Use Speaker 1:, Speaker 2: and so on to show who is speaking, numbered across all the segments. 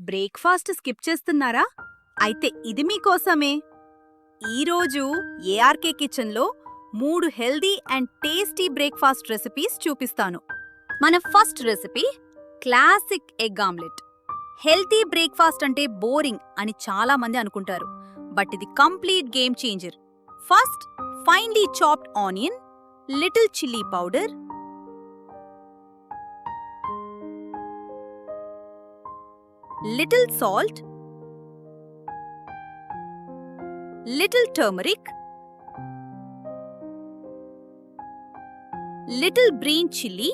Speaker 1: Breakfast skip చేస్తున్నారా? అయితే ఇది మీకోసమే. ఈరోజు ఏఆర్కే కిచెన్లో 3 healthy and tasty breakfast recipes చూపిస్తాను. మన first recipe classic egg omelette. Healthy breakfast అంటే బోరింగ్ అని చాలా మంది అనుకుంటారు, బట్ ఇది complete game changer. First, finely chopped onion, little chilli powder, little salt, little turmeric, little green chili,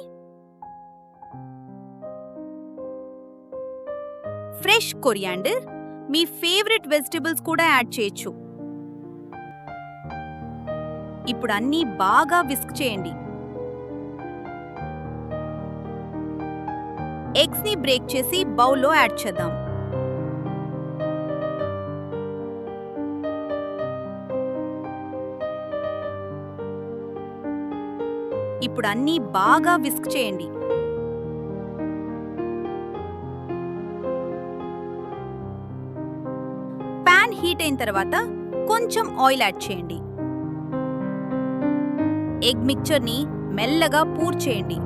Speaker 1: fresh coriander, మీ favourite vegetables కూడా add చేయొచ్చు. ఇప్పుడు అన్నీ బాగా విస్క్ చేయండి. ఎగ్స్ ని బ్రేక్ చేసి బౌల్లో యాడ్ చేద్దాం. ఇప్పుడు అన్నీ బాగా విస్క్ చేయండి. పాన్ హీట్ అయిన తర్వాత కొంచెం ఆయిల్ యాడ్ చేయండి. ఎగ్ మిక్చర్ ని మెల్లగా పూర్ చేయండి.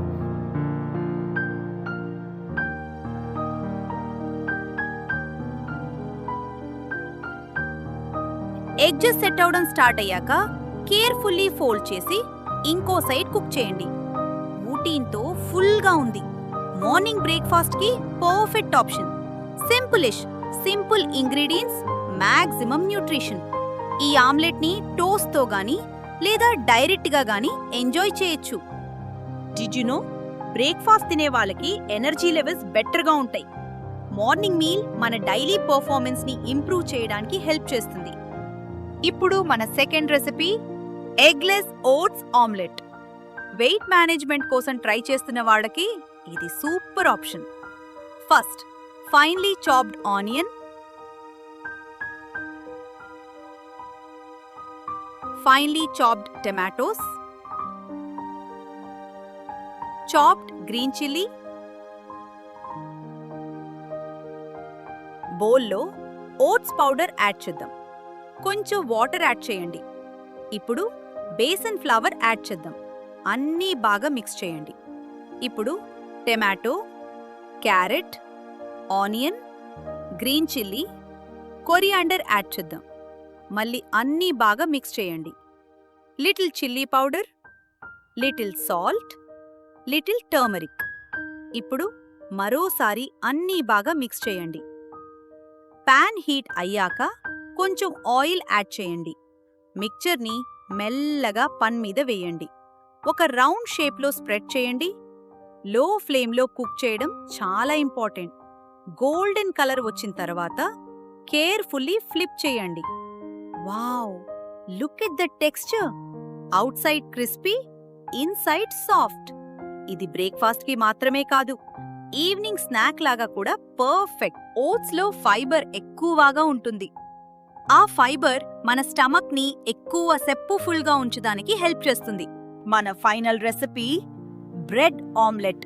Speaker 1: ఎడ్జెస్ సెట్ అవడం స్టార్ట్ అయ్యాక కేర్ఫుల్లీ ఫోల్డ్ చేసి ఇంకో సైడ్ కుక్ చేయండి. ప్రోటీన్తో ఫుల్గా ఉంది. మార్నింగ్ బ్రేక్ఫాస్ట్ కి perfect option. Simple ingredients, maximum nutrition. ఈ ఆమ్లెట్ ని టోస్ట్ తో గానీ లేదా డైరెక్ట్ గా గానీ ఎంజాయ్ చేయొచ్చు. డిడ్ యు నో, బ్రేక్ఫాస్ట్ తినే వాళ్ళకి ఎనర్జీ లెవెల్స్ బెటర్ గా ఉంటాయి. మార్నింగ్ మీల్ మన డైలీ పర్ఫార్మెన్స్ ని ఇంప్రూవ్ చేయడానికి హెల్ప్ చేస్తుంది. ఇప్పుడు మన second recipe eggless oats omelette. Weight management కోసం ట్రై చేస్తున్న వాళ్ళకి ఇది super option. First, finely chopped onion, finely chopped tomatoes, chopped green chilli. బౌల్లో ఓట్స్ పౌడర్ యాడ్ చేద్దాం. కొంచెం వాటర్ యాడ్ చేయండి. ఇప్పుడు బేసన్ ఫ్లవర్ యాడ్ చేద్దాం. అన్నీ బాగా మిక్స్ చేయండి. ఇప్పుడు tomato, carrot, onion, green chilli, coriander add చేద్దాం. మళ్ళీ అన్నీ బాగా మిక్స్ చేయండి. Little chilli powder, little salt, little turmeric. ఇప్పుడు మరోసారి అన్నీ బాగా మిక్స్ చేయండి. పాన్ హీట్ అయ్యాక కొంచెం ఆయిల్ యాడ్ చేయండి. మిక్చర్ని మెల్లగా పన్ మీద వేయండి. ఒక రౌండ్ షేప్లో స్ప్రెడ్ చేయండి. లో ఫ్లేమ్లో కుక్ చేయడం చాలా ఇంపార్టెంట్. గోల్డెన్ కలర్ వచ్చిన తర్వాత కేర్ఫుల్లీ ఫ్లిప్ చేయండి. Wow, look at the texture. Out side crispy, inside soft. ఇది బ్రేక్ఫాస్ట్ కి మాత్రమే కాదు, ఈవినింగ్ స్నాక్ లాగా కూడా పర్ఫెక్ట్. ఓట్స్ లో ఫైబర్ ఎక్కువగా ఉంటుంది. ఆ ఫైబర్ మన స్టమక్ ని ఎక్కువ సేపు ఫుల్ గా ఉంచడానికి హెల్ప్ చేస్తుంది. మన final recipe bread omelette.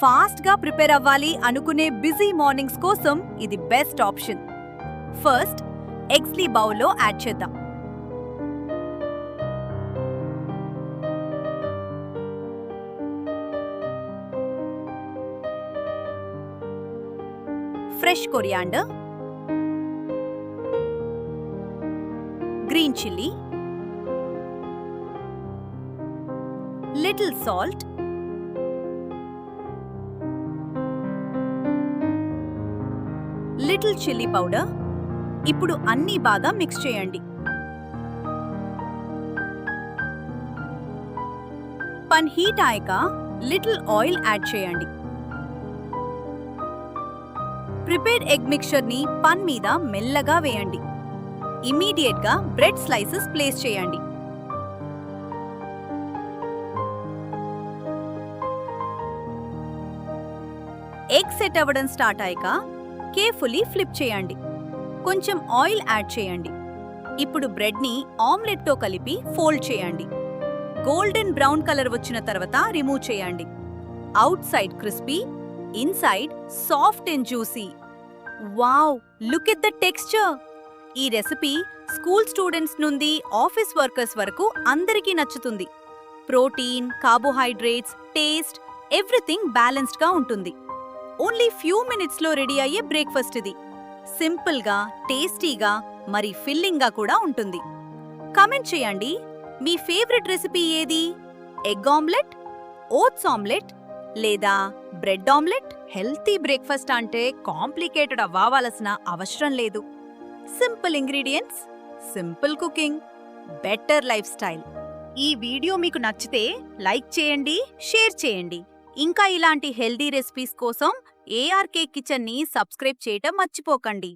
Speaker 1: Fast గా ప్రిపేర్ అవ్వాలి అనుకునే బిజీ మార్నింగ్స్ కోసం ఇది బెస్ట్ ఆప్షన్. ఫస్ట్, ఎగ్స్ ని బౌల్లో యాడ్ చేద్దాం. Fresh coriander, green chili, little salt, little chili powder. ఇప్పుడు అన్నీ బాగా మిక్స్ చేయండి. పన్ హీట్ అయ్యాక లిటిల్ ఆయిల్ యాడ్ చేయండి. ప్రిపేర్డ్ ఎగ్ మిక్చర్ ని పన్ మీద మెల్లగా వేయండి. ఇమ్మీడియట్ గా బ్రెడ్ స్లైసెస్ ప్లేస్ చేయండి. ఎగ్ సెట్ అవ్వడం స్టార్ట్ అయ్యాక కేర్ఫుల్లీ ఫ్లిప్ చేయండి. కొంచెం ఆయిల్ యాడ్ చేయండి. ఇప్పుడు బ్రెడ్ ని ఆమ్లెట్ తో కలిపి ఫోల్డ్ చేయండి. గోల్డెన్ బ్రౌన్ కలర్ వచ్చిన తర్వాత రిమూవ్ చేయండి. Out side crispy, inside soft and juicy. Wow, look at the texture. ఈ రెసిపీ స్కూల్ స్టూడెంట్స్ నుండి ఆఫీస్ వర్కర్స్ వరకు అందరికీ నచ్చుతుంది. Protein, carbohydrates, taste everything balanced గా ఉంటుంది. ఓన్లీ ఫ్యూ మినిట్స్ లో రెడీ అయ్యే బ్రేక్ఫాస్ట్ ఇది. సింపుల్ గా, టేస్టీగా, మరి ఫిల్లింగ్ గా కూడా ఉంటుంది. కమెంట్ చేయండి, మీ ఫేవరెట్ రెసిపీ ఏది? ఎగ్ ఆమ్లెట్, ఓట్స్ ఆమ్లెట్ లేదా బ్రెడ్ ఆమ్లెట్? హెల్తీ బ్రేక్ఫాస్ట్ అంటే కాంప్లికేటెడ్ అవ్వాల్సిన అవసరం లేదు. Simple ingredients, simple cooking, better life style. ఈ వీడియో మీకు నచ్చితే లైక్ చేయండి, షేర్ చేయండి. ఇంకా ఇలాంటి హెల్దీ రెసిపీస్ కోసం ఏఆర్కే కిచెన్ని సబ్స్క్రైబ్ చేయటం మర్చిపోకండి.